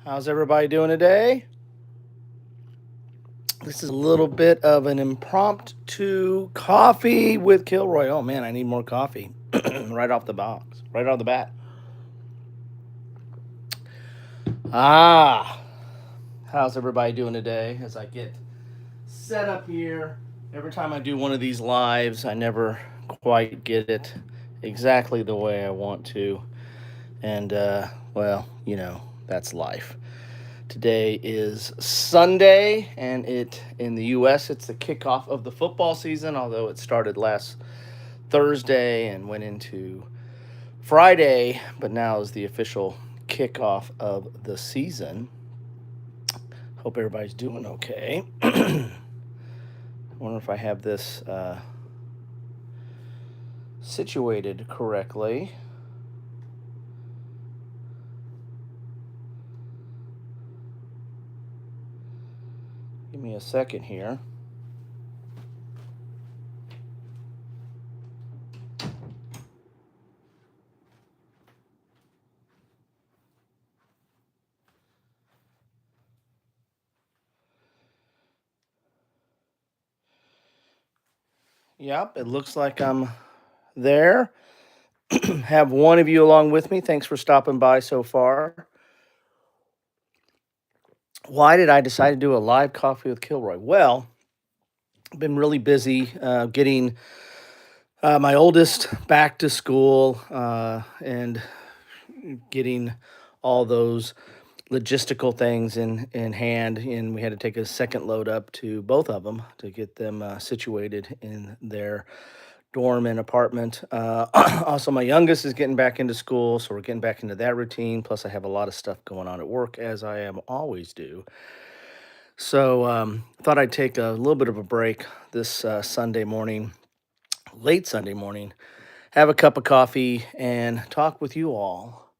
How's everybody doing today? This is a little bit of an impromptu coffee with Kilroy. Oh man, I need more coffee right off the box, right off the bat. Ah, how's everybody doing today? As I get set up here, every time I do one of these lives, I never quite get it exactly the way I want to. And, well, that's life. Today is Sunday, and in the U.S. it's the kickoff of the football season. Although it started last Thursday and went into Friday, but now is the official kickoff of the season. Hope everybody's doing okay. I wonder if I have this situated correctly. Give me a second here. Yep, it looks like I'm there. Have one of you along with me. Thanks for stopping by so far. Why did I decide to do a live coffee with Kilroy? Well, I've been really busy getting my oldest back to school and getting all those logistical things in hand, and we had to take a second load up to both of them to get them situated in their dorm and apartment. Also, my youngest is getting back into school, so we're getting back into that routine. Plus, I have a lot of stuff going on at work, as I am always do. So, thought I'd take a little bit of a break this Sunday morning, late Sunday morning, have a cup of coffee, and talk with you all.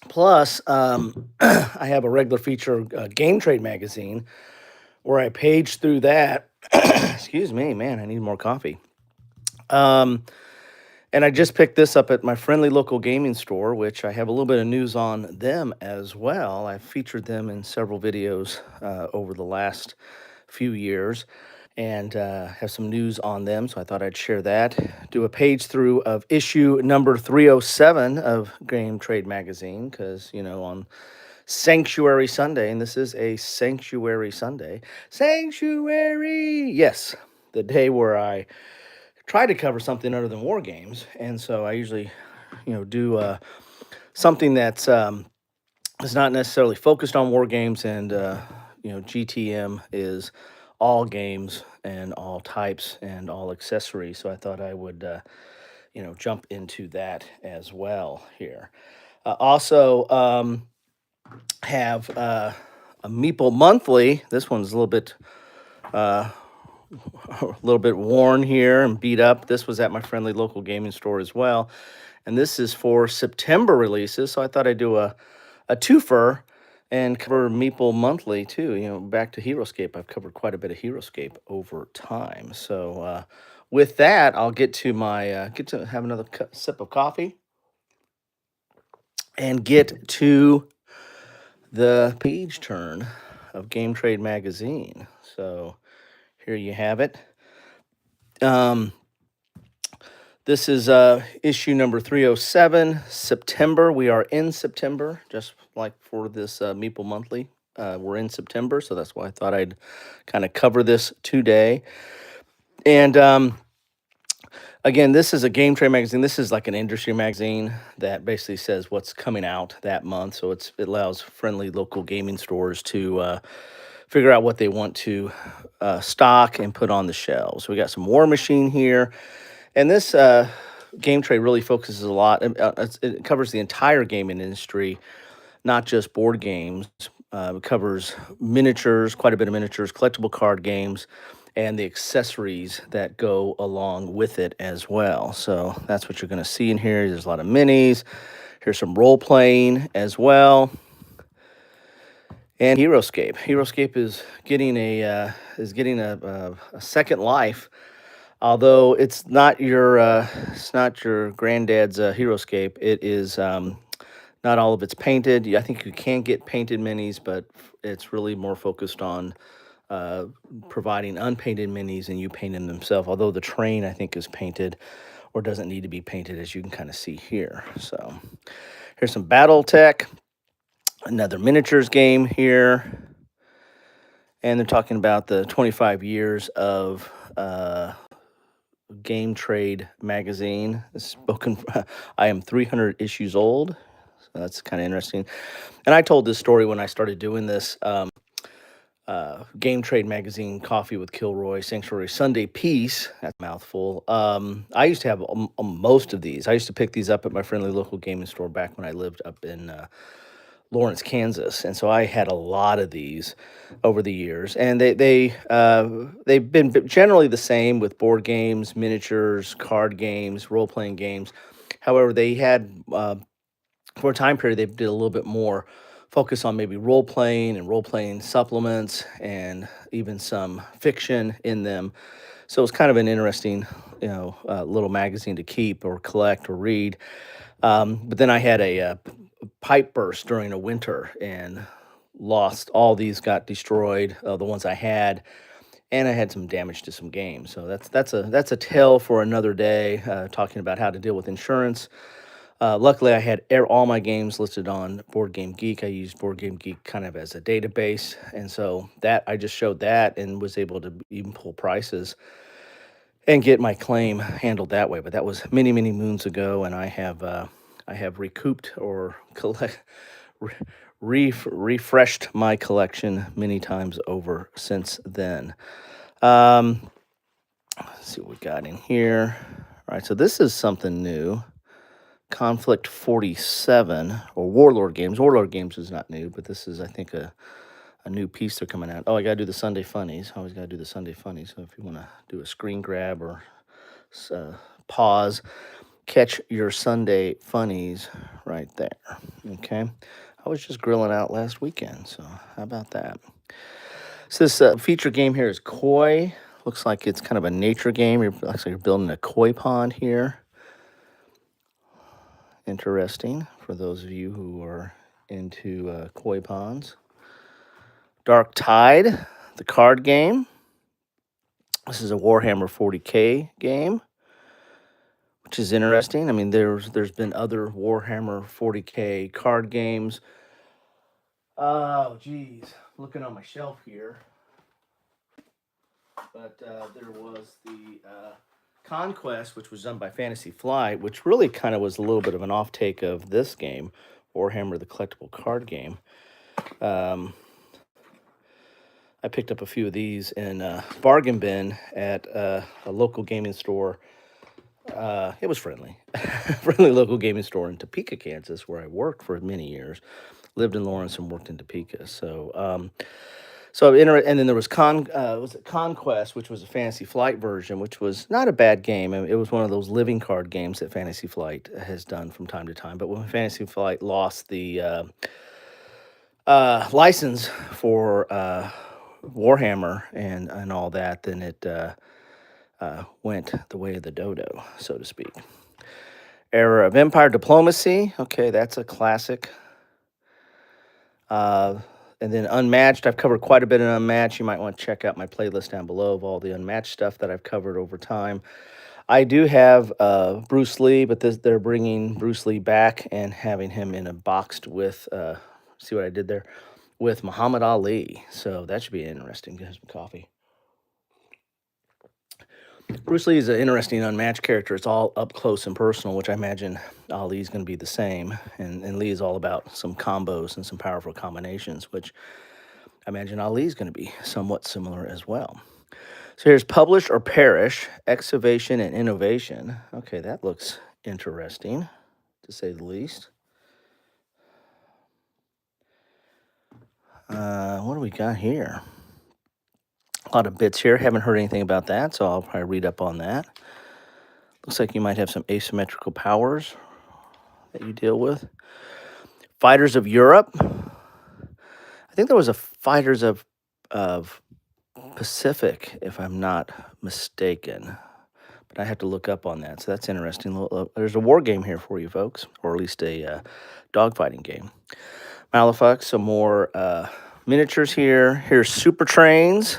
Plus, I have a regular feature game trade magazine where I page through that. Excuse me, man, I need more coffee. And I just picked this up at my friendly local gaming store, which I have a little bit of news on them as well. I've featured them in several videos over the last few years and have some news on them. So I thought I'd share that. Do a page through of issue number 307 of Game Trade Magazine, because, on Sanctuary Sunday, and this is a Sanctuary Sunday. Sanctuary! Yes, the day where I try to cover something other than war games. And so I usually, do something that's is not necessarily focused on war games. And, GTM is all games and all types and all accessories. So I thought I would, jump into that as well here. Also, have a Meeple Monthly. This one's uh, a little bit worn here and beat up. This was at my friendly local gaming store as well. And this is for September releases. So I thought I'd do a twofer and cover Meeple Monthly too. Back to Heroescape. I've covered quite a bit of Heroescape over time. So with that, I'll get to my get to have another sip of coffee and get to the page turn of Game Trade Magazine. So here you have it. This is issue number 307, September. We are in September, just like for this Meeple Monthly. We're in September, so that's why I thought I'd kind of cover this today. And again, this is a game trade magazine. This is like an industry magazine that basically says what's coming out that month. So it allows friendly local gaming stores to figure out what they want to stock and put on the shelves. We got some War Machine here. And this game trade really focuses a lot. It covers the entire gaming industry, not just board games. It covers miniatures, quite a bit of miniatures, collectible card games, and the accessories that go along with it as well. So that's what you're going to see in here. There's a lot of minis. Here's some role playing as well. And Heroescape. Heroescape is getting a second life. Although it's not your granddad's Heroescape, it is Not all of it's painted. I think you can get painted minis, but it's really more focused on uh, providing unpainted minis and you painting themselves. Although the train, I think, is painted or doesn't need to be painted, as you can kind of see here. So here's some Battle Tech, another miniatures game here. And they're talking about the 25 years of Game Trade magazine. This is spoken. I am 300 issues old, so that's kind of interesting. And I told this story when I started doing this. Game Trade magazine, Coffee with Kilroy, Sanctuary Sunday Peace. That's a mouthful. I used to have most of these. I used to pick these up at my friendly local gaming store back when I lived up in Lawrence, Kansas, and so I had a lot of these over the years, and they've been generally the same with board games, miniatures, card games, role playing games. However, they had for a time period they did a little bit more focus on maybe role playing and role playing supplements and even some fiction in them. So it's kind of an interesting, little magazine to keep or collect or read. But then I had a pipe burst during a winter and lost all these, got destroyed, the ones I had, and I had some damage to some games. So that's a tale for another day, talking about how to deal with insurance. Luckily, I had all my games listed on Board Game Geek. I used Board Game Geek kind of as a database, and so that I just showed that and was able to even pull prices and get my claim handled that way. But that was many, many moons ago, and I have recouped or re- refreshed my collection many times over since then. Um, let's see what we got in here. All right, so this is something new. Conflict 47 or Warlord Games. Warlord Games is not new, but this is, I think, a new piece they're coming out. Oh, I got to do the Sunday Funnies. I always got to do the Sunday Funnies. So if you want to do a screen grab or uh, pause, catch your Sunday Funnies right there. Okay. I was just grilling out last weekend, so how about that? So this feature game here is Koi. Looks like it's kind of a nature game. Looks like you're building a koi pond here. Interesting for those of you who are into koi ponds. Dark Tide, the card game. This is a Warhammer 40K game, which is interesting. I mean, there's been other Warhammer 40K card games. Oh, geez, looking on my shelf here, but there was the Conquest, which was done by Fantasy Flight, which really kind of was a little bit of an off-take of this game, Warhammer the collectible card game. Um, I picked up a few of these in a bargain bin at a local gaming store. It was friendly, friendly local gaming store in Topeka, Kansas, where I worked for many years. Lived in Lawrence and worked in Topeka. And then there was was it Conquest, which was a Fantasy Flight version, which was not a bad game. I mean, it was one of those living card games that Fantasy Flight has done from time to time. But when Fantasy Flight lost the license for Warhammer and all that, then it went the way of the dodo, so to speak. Era of Empire Diplomacy. Okay, that's a classic. And then Unmatched. I've covered quite a bit of Unmatched. You might want to check out my playlist down below of all the Unmatched stuff that I've covered over time. I do have Bruce Lee, but they're bringing Bruce Lee back and having him in a boxed with, see what I did there? With Muhammad Ali. So that should be interesting. Get some coffee. Bruce Lee is an interesting unmatched character. It's all up close and personal, which I imagine Ali is going to be the same. And Lee is all about some combos and some powerful combinations, which I imagine Ali is going to be somewhat similar as well. So here's Publish or Perish, Excavation and Innovation. Okay, that looks interesting, to say the least. What do we got here? A lot of bits here. Haven't heard anything about that, so I'll probably read up on that. Looks like you might have some asymmetrical powers that you deal with. Fighters of Europe. I think there was a Fighters of Pacific, if I'm not mistaken. but I have to look up on that. So that's interesting. There's a war game here for you folks, or at least a dogfighting game. Malifaux, some more miniatures here. Here's Super Trains.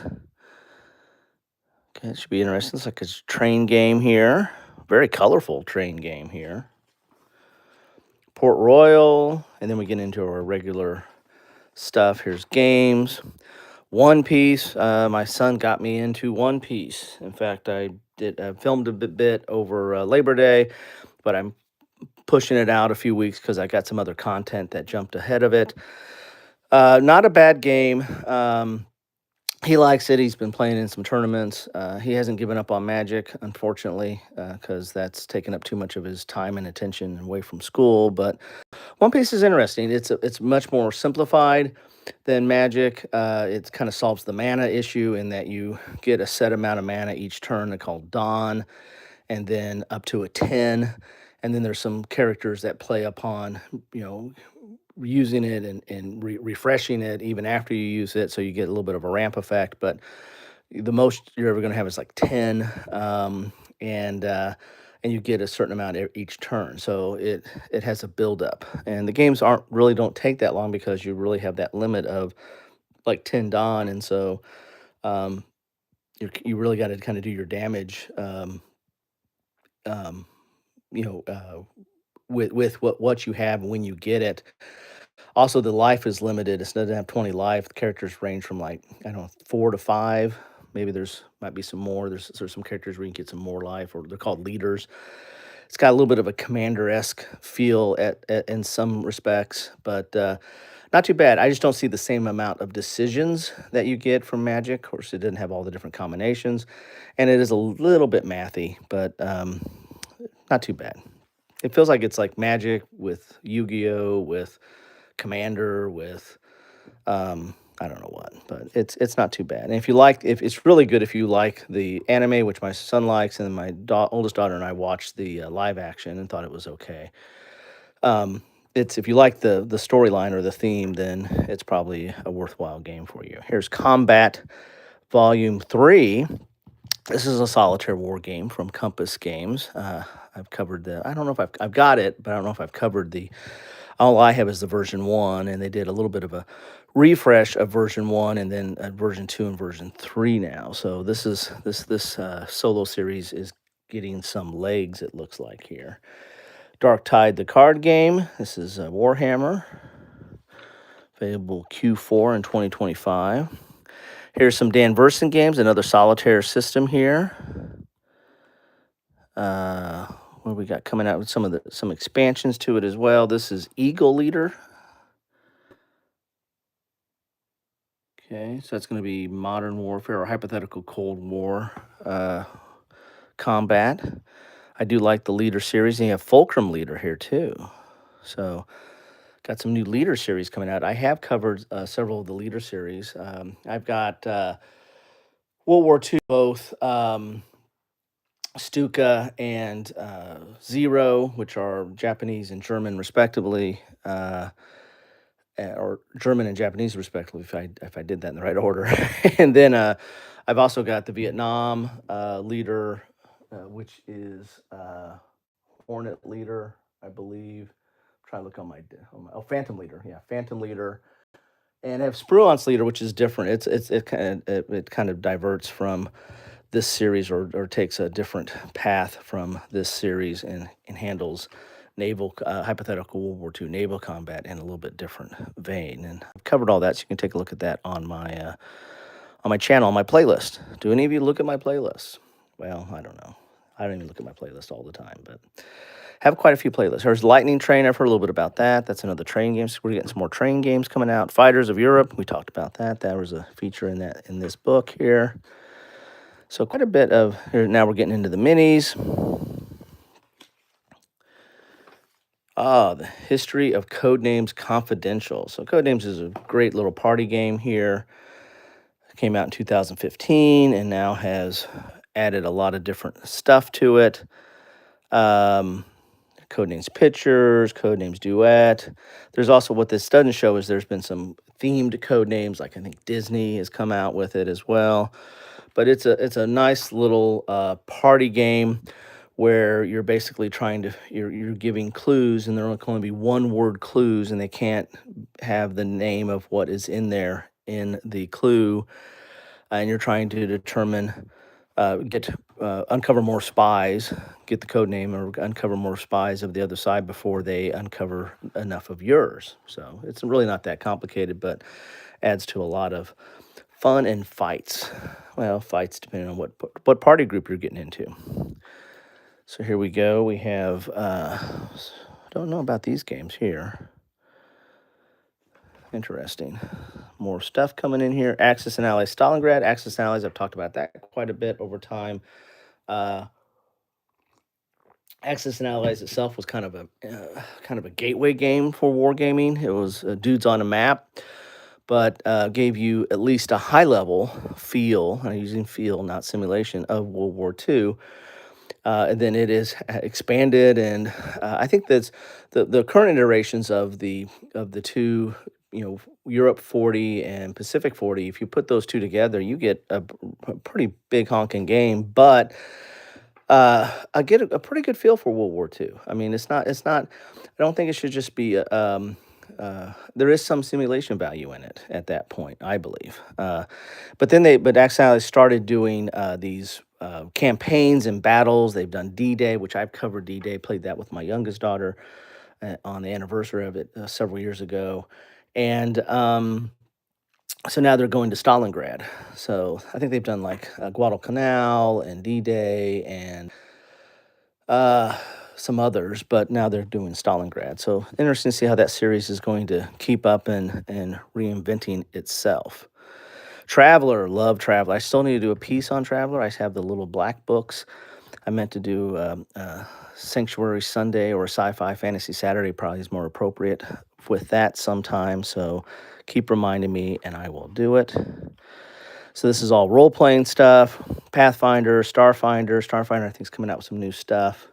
Okay, it should be interesting. It's like a train game here. Very colorful train game here. Port Royal, and then we get into our regular stuff. Here's games. One Piece. My son got me into One Piece. In fact, I filmed a bit over Labor Day, but I'm pushing it out a few weeks because I got some other content that jumped ahead of it. Not a bad game. He likes it. He's been playing in some tournaments. He hasn't given up on Magic, unfortunately, because that's taken up too much of his time and attention away from school. But One Piece is interesting. It's much more simplified than Magic. It kind of solves the mana issue in that you get a set amount of mana each turn. They're called Dawn, and then up to a 10. And then there's some characters that play upon, using it and refreshing it even after you use it, so you get a little bit of a ramp effect. But the most you're ever going to have is like 10, and you get a certain amount each turn. So it has a buildup, and the games don't take that long because you really have that limit of like 10 Dawn, and so um, you really got to kind of do your damage. Um, you know, with what you have when you get it. Also, the life is limited. It doesn't have 20 life. The characters range from like, I don't know, 4 to 5. Maybe might be some more. There's some characters where you can get some more life, or they're called leaders. It's got a little bit of a commander-esque feel in some respects, but not too bad. I just don't see the same amount of decisions that you get from Magic. Of course, it didn't have all the different combinations, and it is a little bit mathy, but not too bad. It feels like it's like Magic with Yu-Gi-Oh, with Commander, with I don't know what, but it's not too bad. And if it's really good if you like the anime, which my son likes, and my oldest daughter and I watched the live action and thought it was okay. It's if you like the storyline or the theme, then it's probably a worthwhile game for you. Here's Combat Volume 3. This is a solitaire war game from Compass Games. I've covered I don't know if I've got it, but I don't know if I've covered all I have is the version 1, and they did a little bit of a refresh of version 1 and then version 2 and version 3 now. So this solo series is getting some legs, it looks like here. Dark Tide, the card game. This is Warhammer, available Q4 in 2025. Here's some Dan Versen games, another solitaire system here. What we got coming out with some expansions to it as well. This is Eagle Leader. Okay, so that's going to be Modern Warfare or Hypothetical Cold War combat. I do like the Leader series, and you have Fulcrum Leader here too. So got some new Leader series coming out. I have covered several of the Leader series. I've got World War II, both Stuka and Zero, which are Japanese and German respectively, or German and Japanese respectively, if I did that in the right order. And then I've also got the Vietnam leader, which is Hornet leader, I believe. I'm trying to look on Phantom leader, yeah, Phantom leader, and I have Spruance leader, which is different. It kind of diverts from this series, or takes a different path from this series, and handles naval hypothetical World War II naval combat in a little bit different vein. And I've covered all that, so you can take a look at that on my channel, on my playlist. Do any of you look at my playlist? Well, I don't know. I don't even look at my playlist all the time, but have quite a few playlists. There's Lightning Train. I've heard a little bit about that. That's another train game. So we're getting some more train games coming out. Fighters of Europe. We talked about that. That was a feature in this book here. So quite a bit of here. Now we're getting into the minis. The History of Codenames Confidential. So Codenames is a great little party game here. It came out in 2015 and now has added a lot of different stuff to it. Codenames Pictures, Codenames Duet. There's also, what this doesn't show is there's been some themed code names, like I think Disney has come out with it as well. but it's a nice little party game where you're basically you're giving clues, and there can only be one word clues, and they can't have the name of what is in there in the clue, and you're trying to determine get uncover more spies, get the code name, or uncover more spies of the other side before they uncover enough of yours. So it's really not that complicated, but adds to a lot of fun and fights. Well, fights depending on what party group you're getting into. So here we go. We have don't know about these games here. Interesting. More stuff coming in here. Axis and Allies, Stalingrad. Axis and Allies. I've talked about that quite a bit over time. Uh, Axis and Allies itself was kind of a gateway game for wargaming. It was dudes on a map, but gave you at least a high level feel. I'm using feel, not simulation, of World War II. And then it is expanded, and I think that's the current iterations of the two, Europe 40 and Pacific 40. If you put those two together, you get a pretty big honking game. But I get a pretty good feel for World War II. I mean, it's not. I don't think it should just be. There is some simulation value in it at that point, I believe. But actually started doing these campaigns and battles. They've done D-Day, which I've covered D-Day, played that with my youngest daughter on the anniversary of it several years ago. And so now they're going to Stalingrad. So I think they've done like Guadalcanal and D-Day and uh, some others, but now they're doing Stalingrad. So interesting to see how that series is going to keep up and reinventing itself. Traveler, love Traveler. I still need to do a piece on Traveler. I have the little black books. I meant to do Sanctuary Sunday or Sci-Fi Fantasy Saturday, probably is more appropriate with that sometime. So keep reminding me, and I will do it. So this is all role-playing stuff. Pathfinder, Starfinder. Starfinder, I think, is coming out with some new stuff.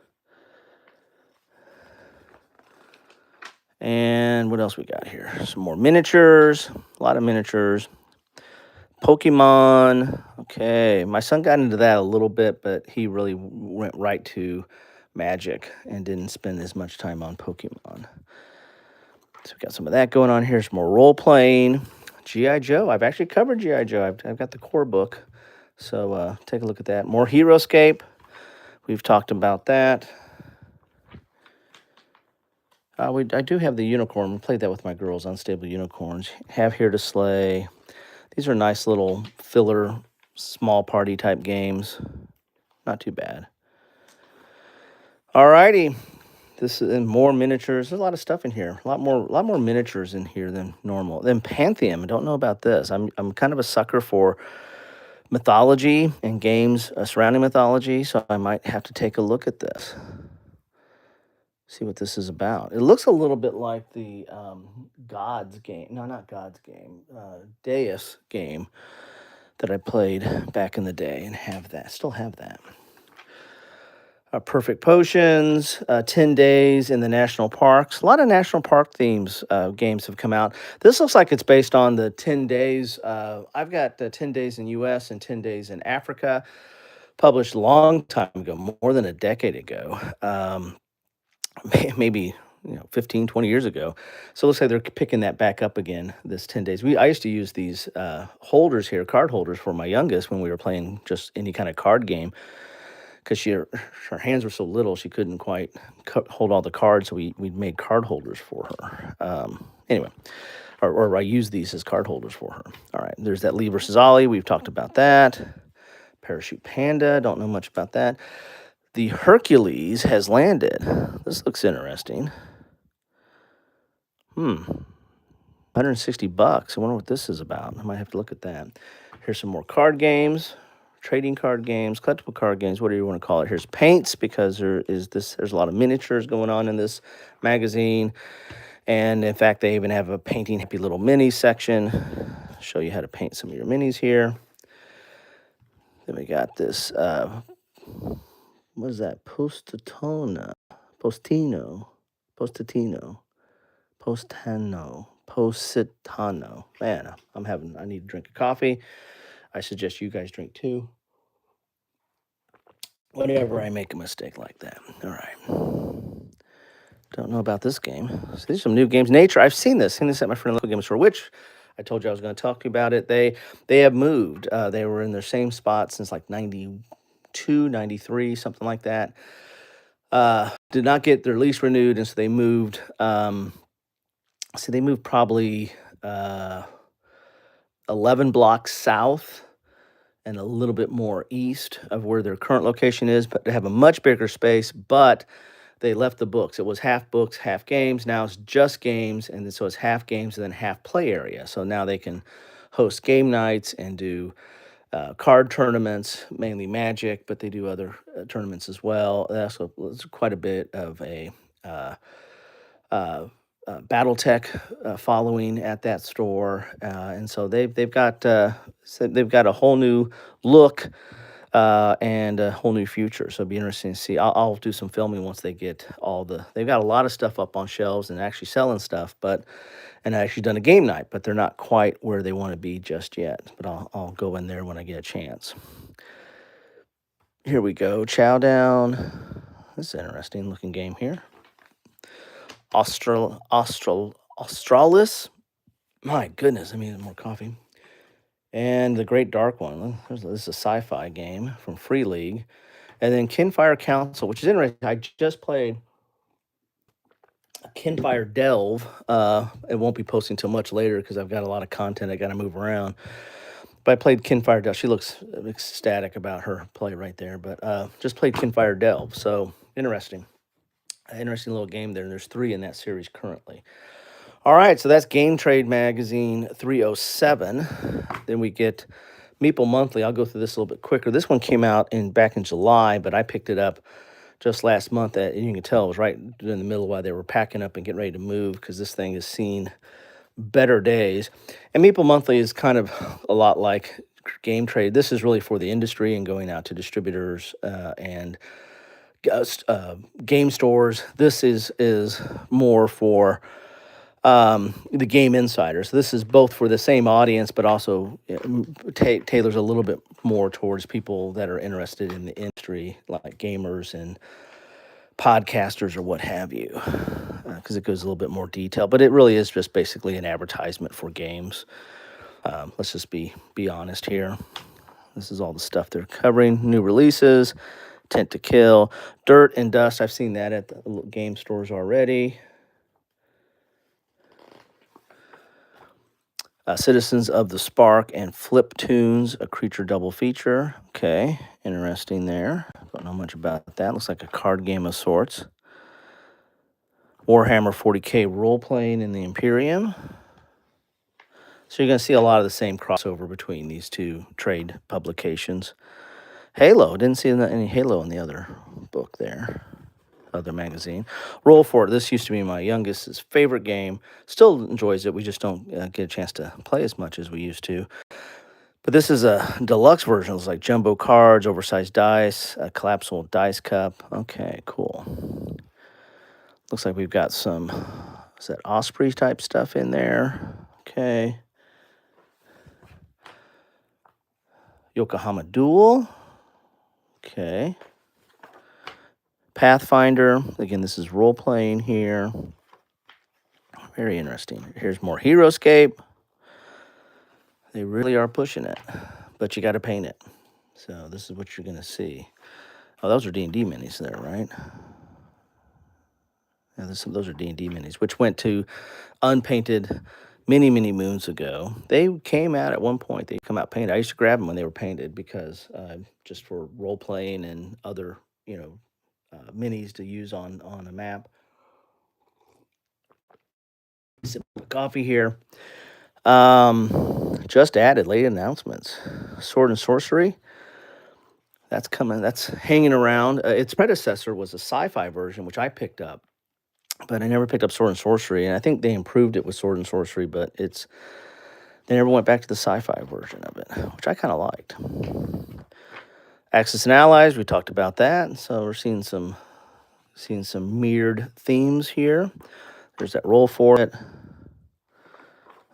And what else we got here? Some more miniatures. A lot of miniatures. Pokemon. Okay, my son got into that a little bit, but he really went right to Magic and didn't spend as much time on Pokemon. So we got some of that going on here. Some more role-playing. G.I. Joe. I've actually covered G.I. Joe. I've got the core book. So take a look at that. More Heroescape. We've talked about that. I do have the unicorn. We played that with my girls, Unstable Unicorns. Have Here to Slay. These are nice little filler, small party type games. Not too bad. Alrighty. This is and more miniatures. There's a lot of stuff in here. A lot more miniatures in here than normal. Then Pantheon. I don't know about this. I'm kind of a sucker for mythology and games surrounding mythology, so I might have to take a look at this. See what this is about. It looks a little bit like the Gods game. No, not Gods game. Deus game that I played back in the day and still have that. Perfect Potions, 10 Days in the National Parks. A lot of national park themes games have come out. This looks like it's based on the 10 Days. I've got 10 Days in U.S. and 10 Days in Africa, published a long time ago, more than a decade ago. Maybe 15, 20 years ago. So it looks like they're picking that back up again this 10 days. I used to use these holders here, card holders for my youngest when we were playing just any kind of card game, because her hands were so little she couldn't quite hold all the cards, so we made card holders for her. Anyway, or I use these as card holders for her. All right, there's that Lee versus Ollie. We've talked about that. Parachute Panda, don't know much about that. The Hercules has landed. This looks interesting. $160. I wonder what this is about. I might have to look at that. Here's some more card games, trading card games, collectible card games, whatever you want to call it. Here's paints, because there's a lot of miniatures going on in this magazine. And in fact, they even have a painting happy little mini section. Show you how to paint some of your minis here. Then we got this what is that? Postitano. Positano. Man, I need to drink a coffee. I suggest you guys drink too whenever I make a mistake like that. All right. Don't know about this game. So these are some new games. Nature, I've seen this at my friend local game store, which I told you I was going to talk to you about it. They have moved. They were in their same spot since like 92, 93, something like that. Did not get their lease renewed, and so they moved. They moved probably 11 blocks south and a little bit more east of where their current location is, but they have a much bigger space, but they left the books. It was half books, half games. Now it's just games, and so it's half games and then half play area. So now they can host game nights and do card tournaments, mainly Magic, but they do other tournaments as well. That's quite a bit of a uh, BattleTech following at that store, and so they've got a whole new look and a whole new future. So it'll be interesting to see. I'll do some filming once they get they've got a lot of stuff up on shelves and actually selling stuff, and actually done a game night, but they're not quite where they want to be just yet. But I'll go in there when I get a chance. Here we go. Chow Down. This is an interesting looking game here. Australis. My goodness, I need more coffee. And the Great Dark One. This is a sci-fi game from Free League. And then Kinfire Council, which is interesting. I just played Kinfire Delve. It won't be posting till much later because I've got a lot of content I got to move around. But I played Kinfire Delve. She looks ecstatic about her play right there. But just played Kinfire Delve. So interesting. Interesting little game there. And there's 3 in that series currently. All right, so that's Game Trade Magazine 307. Then we get Meeple Monthly. I'll go through this a little bit quicker. This one came out back in July, but I picked it up just last month. And you can tell it was right in the middle while they were packing up and getting ready to move because this thing has seen better days. And Meeple Monthly is kind of a lot like Game Trade. This is really for the industry and going out to distributors and game stores. This is more for the game insider. So this is both for the same audience, but also tailors a little bit more towards people that are interested in the industry, like gamers and podcasters or what have you, because it goes a little bit more detail. But it really is just basically an advertisement for games. Let's just be honest here. This is all the stuff they're covering. New releases, Tent to Kill, Dirt and Dust. I've seen that at the game stores already. Citizens of the Spark and Flip Tunes, a creature double feature. Okay, interesting there. Don't know much about that. Looks like a card game of sorts. Warhammer 40K role-playing in the Imperium. So you're going to see a lot of the same crossover between these two trade publications. Halo. Didn't see any Halo in the other book there. Other magazine. Roll for it. This used to be my youngest's favorite game. Still enjoys it. We just don't get a chance to play as much as we used to. But this is a deluxe version. It's like jumbo cards, oversized dice, a collapsible dice cup. Okay, cool. Looks like we've got some, is that Osprey type stuff in there? Okay. Yokohama Duel. Okay. Pathfinder. Again, this is role-playing here. Very interesting. Here's more Heroescape. They really are pushing it, but you got to paint it. So this is what you're going to see. Oh, those are D&D minis there, right? Yeah, those are D&D minis, which went to unpainted many moons ago. They came out at one point. They come out painted. I used to grab them when they were painted because just for role-playing and other, minis to use on a map. Sip of coffee here. Just added late announcements. Sword and Sorcery. That's coming. That's hanging around. Its predecessor was a sci-fi version, which I picked up, but I never picked up Sword and Sorcery. And I think they improved it with Sword and Sorcery, but they never went back to the sci-fi version of it, which I kind of liked. Axis and Allies. We talked about that. So we're seeing some mirrored themes here. There's that roll for it.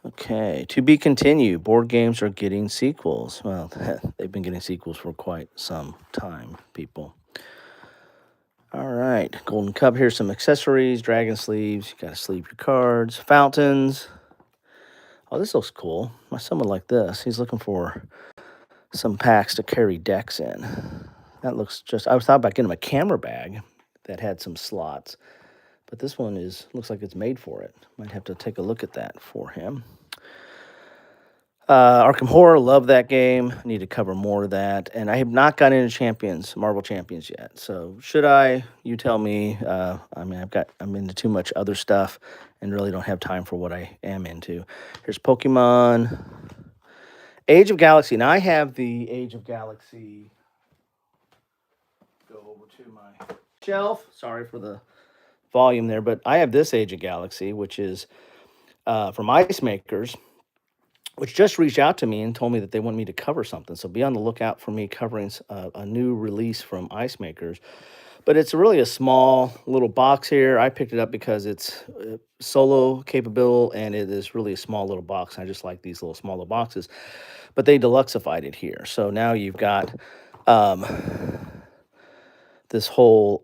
Okay, to be continued. Board games are getting sequels. Well, they've been getting sequels for quite some time, people. All right, Golden Cup. Here's some accessories, dragon sleeves. You got to sleeve your cards, fountains. Oh, this looks cool. My son would like this. He's looking for some packs to carry decks in. That looks just. I was thought about getting him a camera bag that had some slots, but this one looks like it's made for it. Might have to take a look at that for him. Arkham Horror, love that game. I need to cover more of that. And I have not gotten into Marvel Champions yet. So should I? You tell me. I mean, I'm into too much other stuff and really don't have time for what I am into. Here's Pokemon. Age of Galaxy. Now I have the Age of Galaxy. Go over to my shelf. Sorry for the volume there, but I have this Age of Galaxy, which is from Ice Makers, which just reached out to me and told me that they want me to cover something. So be on the lookout for me covering a new release from Ice Makers. But it's really a small little box here. I picked it up because it's solo capable and it is really a small little box. I just like these little smaller boxes. But they deluxeified it here. So now you've got this whole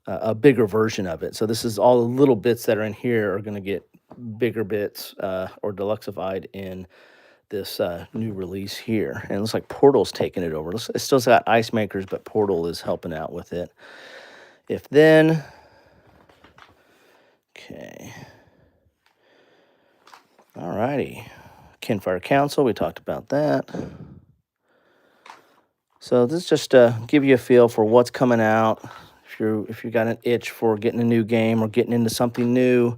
a bigger version of it. So this is all the little bits that are in here are going to get bigger bits or deluxeified in this new release here. And it looks like Portal's taking it over. It's still got Ice Makers, but Portal is helping out with it. If then, okay. All righty. Kinfire Council, we talked about that. So this is just to give you a feel for what's coming out. If you got an itch for getting a new game or getting into something new,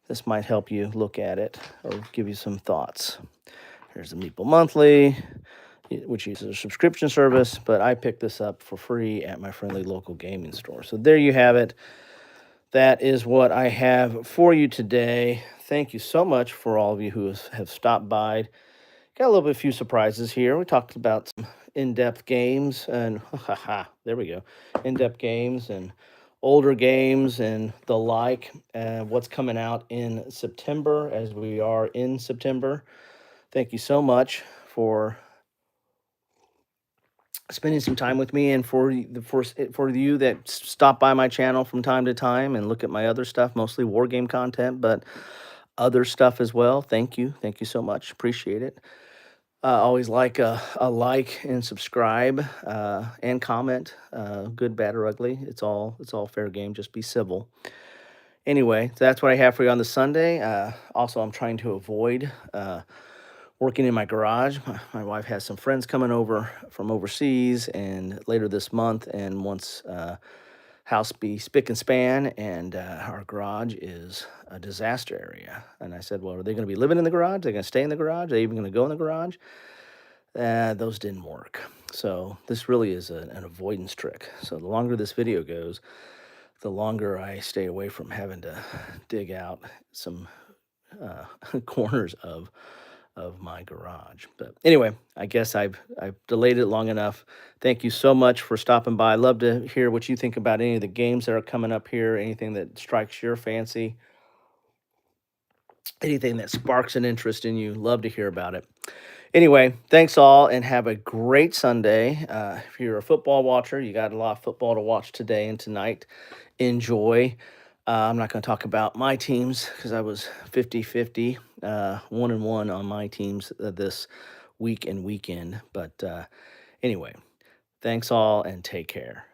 this might help you look at it or give you some thoughts. Here's the Meeple Monthly, which is a subscription service, but I picked this up for free at my friendly local gaming store. So there you have it. That is what I have for you today. Thank you so much for all of you who have stopped by. Got a little bit of few surprises here. We talked about some in-depth games and there we go. In-depth games and older games and the like. What's coming out in September as we are in September. Thank you so much for spending some time with me and for you that stop by my channel from time to time and look at my other stuff, mostly war game content, but other stuff as well. Thank you so much. Appreciate it. Always like a like and subscribe and comment, good, bad, or ugly. It's all fair game. Just be civil. Anyway, so that's what I have for you on the Sunday. Also, I'm trying to avoid working in my garage. My wife has some friends coming over from overseas and later this month and wants house be spick and span, and our garage is a disaster area. And I said, well, are they going to be living in the garage? Are they going to stay in the garage? Are they even going to go in the garage? Those didn't work. So this really is an avoidance trick. So the longer this video goes, the longer I stay away from having to dig out some corners of my garage. But anyway, I guess I've delayed it long enough. Thank you so much for stopping by. I'd love to hear what you think about any of the games that are coming up here, anything that strikes your fancy, anything that sparks an interest in you. Love to hear about it. Anyway, thanks all and have a great Sunday. If you're a football watcher, you got a lot of football to watch today and tonight. Enjoy. I'm not going to talk about my teams because I was 50-50, 1-1 on my teams this week and weekend. But anyway, thanks all and take care.